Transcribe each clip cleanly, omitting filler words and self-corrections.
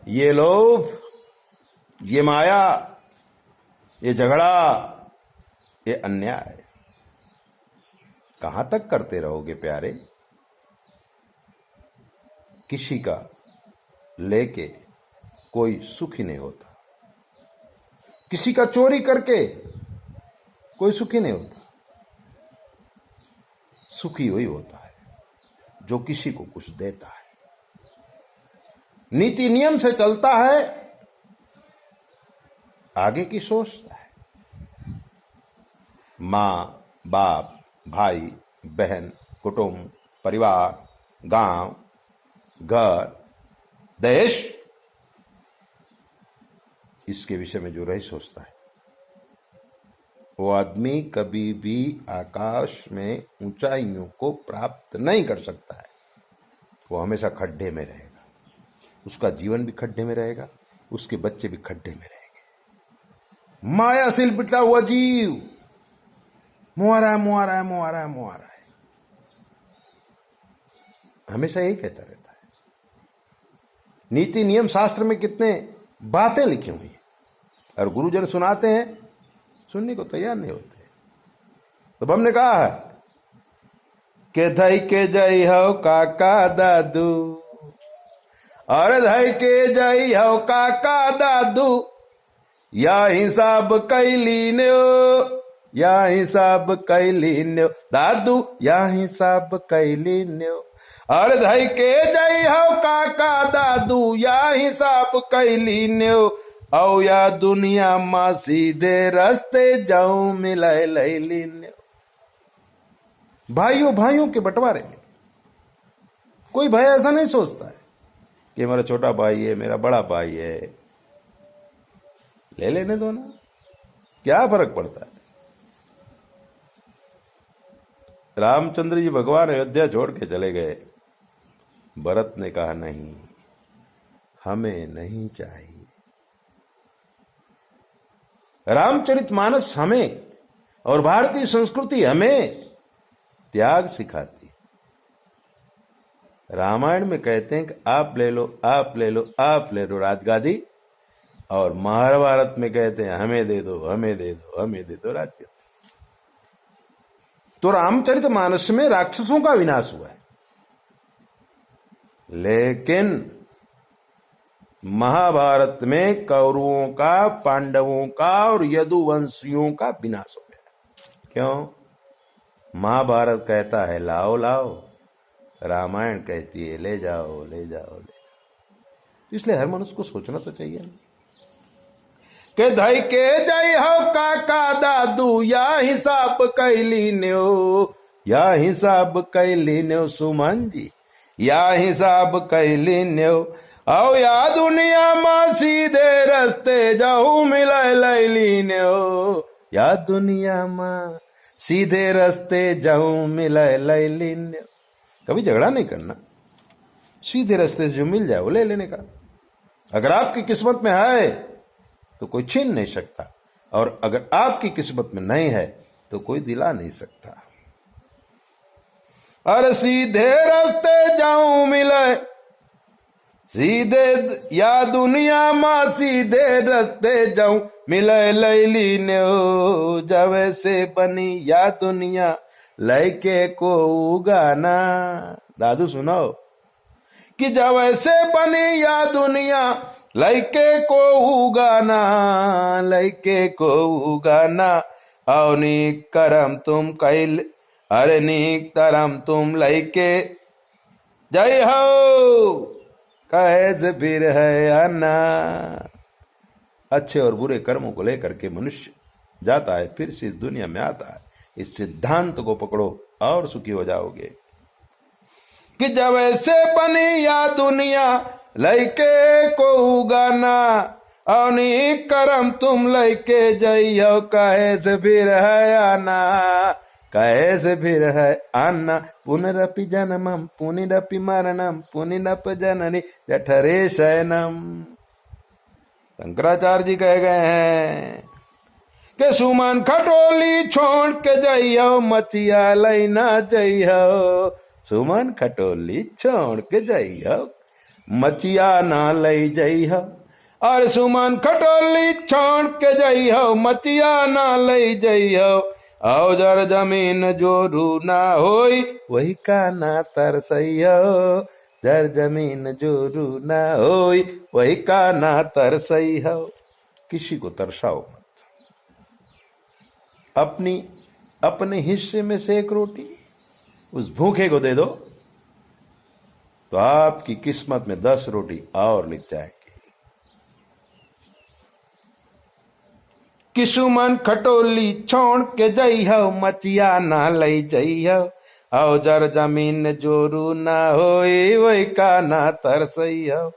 ये लोभ, ये माया, ये झगड़ा, ये अन्याय कहां तक करते रहोगे प्यारे? किसी का लेके कोई सुखी नहीं होता, किसी का चोरी करके कोई सुखी नहीं होता। सुखी वही होता है जो किसी को कुछ देता है, नीति नियम से चलता है, आगे की सोचता है। मां, बाप, भाई, बहन, कुटुंब, परिवार, गांव, घर, देश, इसके विषय में जो रही सोचता है, वो आदमी कभी भी आकाश में ऊंचाइयों को प्राप्त नहीं कर सकता है। वो हमेशा खड्डे में रहेगा, उसका जीवन भी खड्डे में रहेगा, उसके बच्चे भी खड्डे में रहेंगे। माया से लिपटा हुआ जीव मुआरा है, मुआरा है, मुआरा है, मुआरा है, हमेशा यही कहता रहता है। नीति नियम शास्त्र में कितने बातें लिखी हुई हैं और गुरुजन सुनाते हैं, सुनने को तैयार नहीं होते। तो हमने कहा है कि धई के जई हो काका दादू, अरे धई के जई हो काका दादू, या हिसाब कैली ने, या हिसाब कैली ने दादू, या हिसाब कैली ने। अरे धई के जई हो काका दादू, या हिसाब कैली ने, औ या दुनिया मां सीधे रास्ते जाऊं मिलाए लैली ने। भाइयों भाइयों के बंटवारे में कोई भाई ऐसा नहीं सोचता है कि मेरा छोटा भाई है, मेरा बड़ा भाई है, ले लेने दो ना, क्या फर्क पड़ता है। रामचंद्र जी भगवान अयोध्या छोड़ के चले गए, भरत ने कहा नहीं, हमें नहीं चाहिए। रामचरितमानस हमें और भारतीय संस्कृति हमें त्याग सिखाती। रामायण में कहते हैं कि आप ले लो, आप ले लो, आप ले लो राजगादी, और महाभारत में कहते हैं हमें दे दो, हमें दे दो, हमें दे दो राजगादी। तो रामचरितमानस में राक्षसों का विनाश हुआ है, लेकिन महाभारत में कौरवों का, पांडवों का और यदुवंशियों का विनाश हो गया। क्यों? महाभारत कहता है लाओ लाओ, रामायण कहती है ले जाओ, ले जाओ, ले जाओ। इसलिए हर मनुष्य को सोचना तो चाहिए ना कि धई के जई हो काका दादू, या हिसाब कैली न्यो, या हिसाब कैली न्यो सुमन जी, या हिसाब कैली न्यो। औ या दुनिया मां सीधे रास्ते जाऊं मिलाए लैली न्यो, या दुनिया मां सीधे रास्ते जाऊं मिलाए लैली न्यो। कभी झगड़ा नहीं करना, सीधे रास्ते से जो मिल जाए वो ले लेने का। अगर आपकी किस्मत में है तो कोई छीन नहीं सकता, और अगर आपकी किस्मत में नहीं है तो कोई दिला नहीं सकता। अरे सीधे रास्ते जाऊं मिले सीधे, या दुनिया मां सीधे रास्ते जाऊं मिले लैली ने, जवे से बनी या दुनिया लैके को उगाना। दादू सुनाओ कि जवे से बनी या दुनिया लैके को उगाना, लैके को उगाना। औ नीक करम तुम कैल, अरे नीक तरम तुम लैके जय हो, कैसे फिर है अन्ना। अच्छे और बुरे कर्मों को लेकर के मनुष्य जाता है, फिर से इस दुनिया में आता है। इस सिद्धांत को पकड़ो और सुखी हो जाओगे कि जब ऐसे बनी या दुनिया लैके को उगाना, अनी करम तुम लैके जइयो, कहे से फिर है आना, कहे से फिर है आना। पुनरपि जन्मम पुनरपि मरणम पुनरप जननी जठरे शयनम। शंकराचार्य जी कह गए हैं कि सुमन खटोली छोड़ के जइयो, मचिया लैना जइयो। सुमन खटोली छोड़ के जइयो, मचिया ना लई जई हो। और सुमन खटोली छोड़ के जई हो, मचिया ना लई जई हो। आओ जर जमीन जोरू ना होई, वही का ना तरसई हो। जर जमीन जोरू ना होई, वही का ना तरसई हो। किसी को तरसाओ मत, अपने हिस्से में से एक रोटी उस भूखे को दे दो, तो आपकी किस्मत में 10 रोटी और लिख जाएंगी। किसुमन खटोली छोड़ के जई हो, मचिया ना लई जई हो। आओ जर जमीन जोरू ना होई, वही का ना तरसई हो।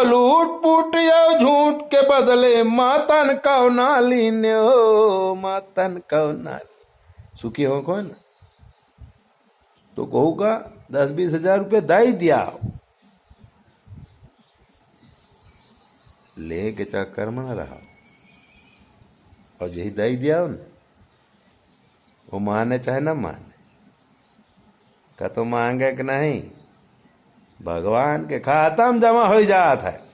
लूट पुट या झूठ के बदले मातन कौ ना लीने हो, मातन कौ ना। सुखी हो कौन? तो कहूगा 10-20 हजार रुपये दाई दिया, ले के चक्कर में न रहा। और यही दाई दिया हो न, वो माने चाहे ना माने, का तो मांगे कि नहीं, भगवान के खाता में जमा हो जात है।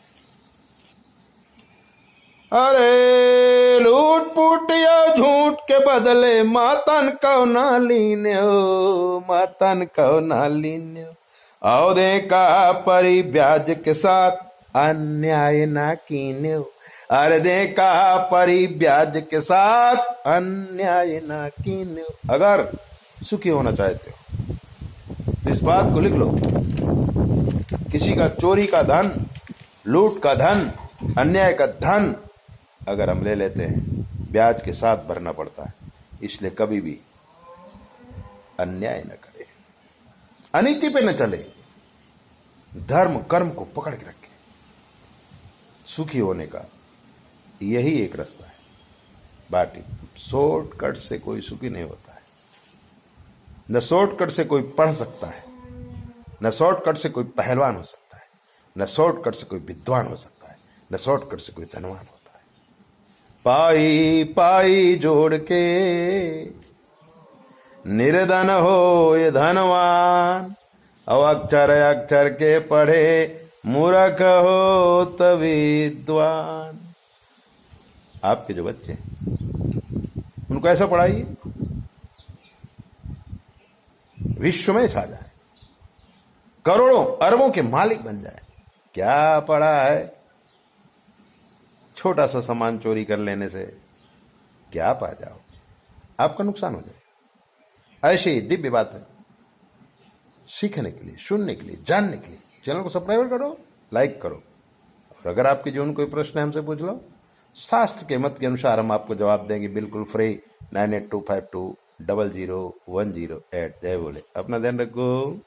अरे लूट पुट या झूठ के बदले मातन कौ ना लीने हो, मातन कौ ना लीने हो। आओ दे का परी ब्याज के साथ अन्याय ना कीने हो। अरे दे का परी ब्याज के साथ अन्याय ना कीने हो। अगर सुखी होना चाहते हो तो इस बात को लिख लो, किसी का चोरी का धन, लूट का धन, अन्याय का धन अगर हम ले लेते हैं, ब्याज के साथ भरना पड़ता है। इसलिए कभी भी अन्याय न करें, अनीति पे न चले, धर्म कर्म को पकड़ के रखें। सुखी होने का यही एक रास्ता है। बाटी शॉर्टकट से कोई सुखी नहीं होता है। न शॉर्टकट से कोई पढ़ सकता है, न शॉर्टकट से कोई पहलवान हो सकता है, न शॉर्टकट से कोई विद्वान हो सकता है, न शॉर्टकट से कोई धनवान होता है। पाई पाई जोड़ के निर्धन हो ये धनवान, और अक्षर अक्षर के पढ़े मूर्ख हो त विद्वान। आपके जो बच्चे उनको ऐसा पढ़ाइए विश्व में छा जाए, करोड़ों अरबों के मालिक बन जाए। क्या पढ़ा है? छोटा सा सामान चोरी कर लेने से क्या पा जाओ, आपका नुकसान हो जाए। ऐसी दिव्य बातें सीखने के लिए, सुनने के लिए, जानने के लिए चैनल को सब्सक्राइब करो, लाइक करो। और अगर आपके जीवन कोई प्रश्न है हमसे पूछ लो, शास्त्र के मत के अनुसार हम आपको जवाब देंगे, बिल्कुल फ्री। 9825200108। जय बोले। अपना ध्यान रखो।